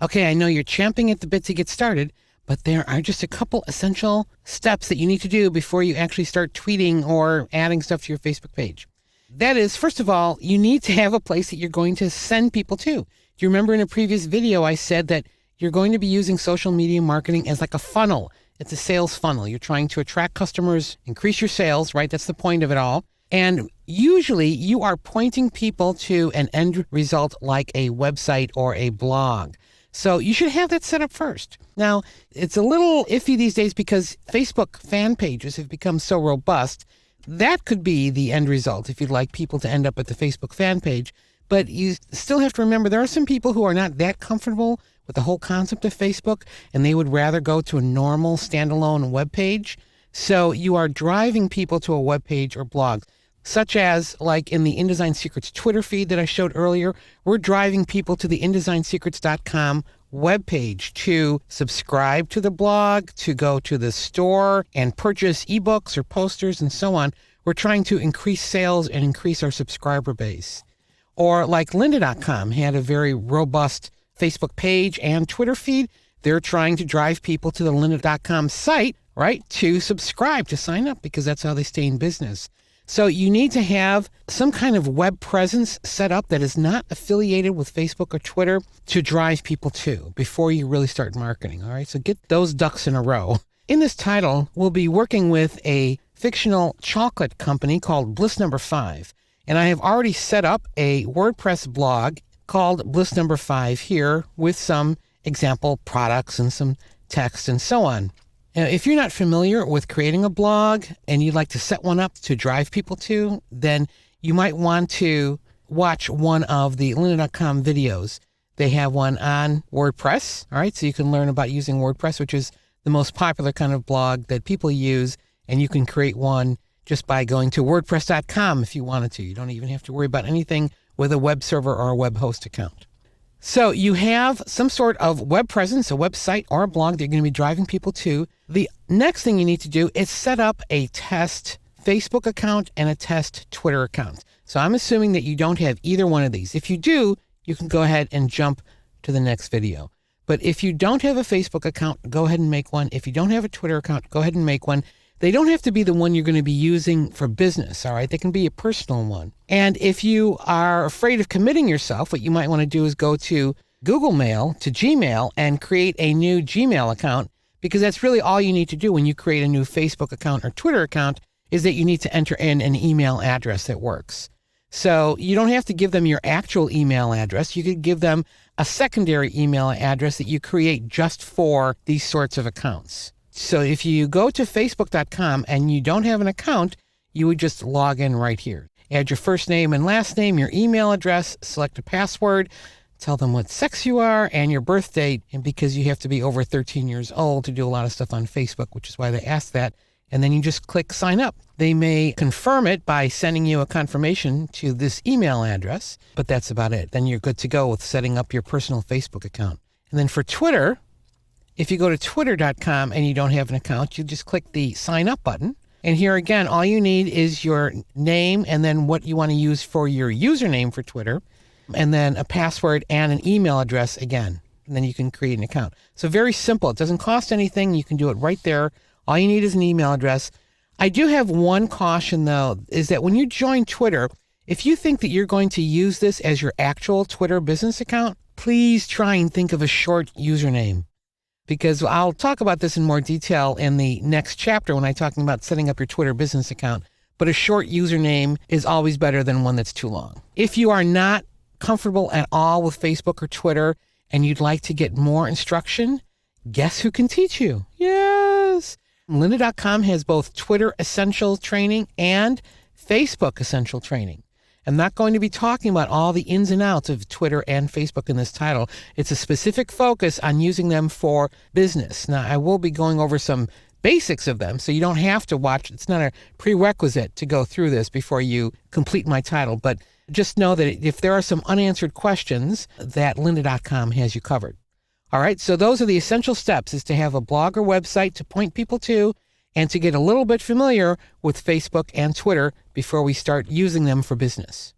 Okay, I know you're champing at the bit to get started, but there are just a couple essential steps that you need to do before you actually start tweeting or adding stuff to your Facebook page. That is, first of all, you need to have a place that you're going to send people to. Do you remember in a previous video I said that you're going to be using social media marketing as like a funnel? It's a sales funnel. You're trying to attract customers, increase your sales, right? That's the point of it all. And usually you are pointing people to an end result like a website or a blog. So you should have that set up first. Now, it's a little iffy these days because Facebook fan pages have become so robust. That could be the end result if you'd like people to end up at the Facebook fan page. But you still have to remember there are some people who are not that comfortable with the whole concept of Facebook, and they would rather go to a normal standalone web page. So you are driving people to a web page or blog, such as like in the InDesign Secrets Twitter feed that I showed earlier. We're driving people to the InDesignSecrets.com webpage to subscribe to the blog, to go to the store and purchase ebooks or posters and so on. We're trying to increase sales and increase our subscriber base. Or like Lynda.com had a very robust Facebook page and Twitter feed. They're trying to drive people to the Lynda.com site, right, to subscribe, to sign up, because that's how they stay in business. So you need to have some kind of web presence set up that is not affiliated with Facebook or Twitter to drive people to before you really start marketing. All right, so get those ducks in a row. In this title, we'll be working with a fictional chocolate company called Bliss Number 5. And I have already set up a WordPress blog called Bliss Number 5 here with some example products and some text and so on. Now, if you're not familiar with creating a blog and you'd like to set one up to drive people to, then you might want to watch one of the Lynda.com videos. They have one on WordPress, all right? So you can learn about using WordPress, which is the most popular kind of blog that people use, and you can create one just by going to WordPress.com if you wanted to. You don't even have to worry about anything with a web server or a web host account. So you have some sort of web presence, a website or a blog that you're going to be driving people to. The next thing you need to do is set up a test Facebook account and a test Twitter account. So I'm assuming that you don't have either one of these. If you do, you can go ahead and jump to the next video. But if you don't have a Facebook account, go ahead and make one. If you don't have a Twitter account, go ahead and make one. They don't have to be the one you're going to be using for business, all right? They can be a personal one. And if you are afraid of committing yourself, what you might want to do is go to Google Mail, to Gmail, and create a new Gmail account, because that's really all you need to do when you create a new Facebook account or Twitter account, is that you need to enter in an email address that works. So you don't have to give them your actual email address. You could give them a secondary email address that you create just for these sorts of accounts. So if you go to Facebook.com and you don't have an account, you would just log in right here. Add your first name and last name, your email address, select a password, tell them what sex you are and your birth date. And because you have to be over 13 years old to do a lot of stuff on Facebook, which is why they ask that. And then you just click sign up. They may confirm it by sending you a confirmation to this email address, but that's about it. Then you're good to go with setting up your personal Facebook account. And then for Twitter, if you go to twitter.com and you don't have an account, you just click the sign up button. And here again, all you need is your name and then what you want to use for your username for Twitter, and then a password and an email address again. And then you can create an account. So very simple. It doesn't cost anything. You can do it right there. All you need is an email address. I do have one caution, though, is that when you join Twitter, if you think that you're going to use this as your actual Twitter business account, please try and think of a short username. Because I'll talk about this in more detail in the next chapter when I'm talking about setting up your Twitter business account. But a short username is always better than one that's too long. If you are not comfortable at all with Facebook or Twitter and you'd like to get more instruction, guess who can teach you? Yes! Lynda.com has both Twitter Essential Training and Facebook Essential Training. I'm not going to be talking about all the ins and outs of Twitter and Facebook in this title. It's a specific focus on using them for business. Now, I will be going over some basics of them, so you don't have to watch. It's not a prerequisite to go through this before you complete my title, but just know that if there are some unanswered questions, that Lynda.com has you covered. All right, so those are the essential steps, is to have a blog or website to point people to and to get a little bit familiar with Facebook and Twitter before we start using them for business.